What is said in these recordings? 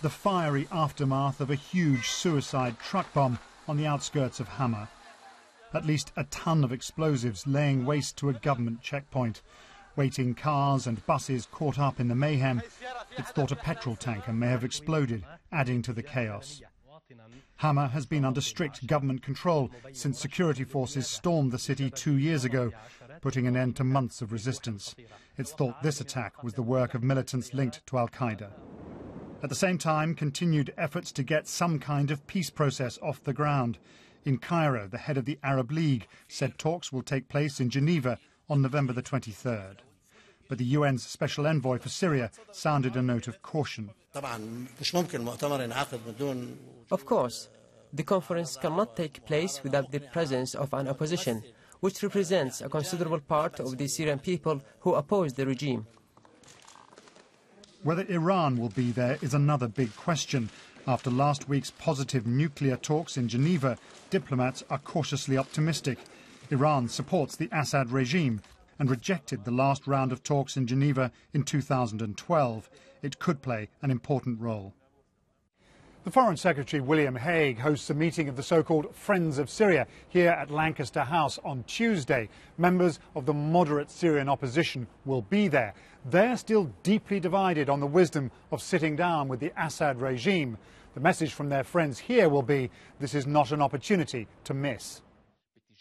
the fiery aftermath of a huge suicide truck bomb on the outskirts of Hama. At least a tonne of explosives laying waste to a government checkpoint. Waiting cars and buses caught up in the mayhem. It's thought a petrol tanker may have exploded, adding to the chaos. Hama has been under strict government control since security forces stormed the city 2 years ago, putting an end to months of resistance. It's thought this attack was the work of militants linked to al-Qaeda. At the same time, continued efforts to get some kind of peace process off the ground. In Cairo, the head of the Arab League said talks will take place in Geneva on November the 23rd. But the UN's Special Envoy for Syria sounded a note of caution. Of course, the conference cannot take place without the presence of an opposition, which represents a considerable part of the Syrian people who oppose the regime. Whether Iran will be there is another big question. After last week's positive nuclear talks in Geneva, diplomats are cautiously optimistic. Iran supports the Assad regime and rejected the last round of talks in Geneva in 2012. It could play an important role. The Foreign Secretary William Hague hosts a meeting of the so-called Friends of Syria here at Lancaster House on Tuesday. Members of the moderate Syrian opposition will be there. They're still deeply divided on the wisdom of sitting down with the Assad regime. The message from their friends here will be, this is not an opportunity to miss.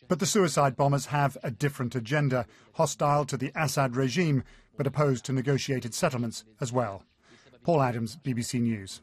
But the suicide bombers have a different agenda, hostile to the Assad regime, but opposed to negotiated settlements as well. Paul Adams, BBC News.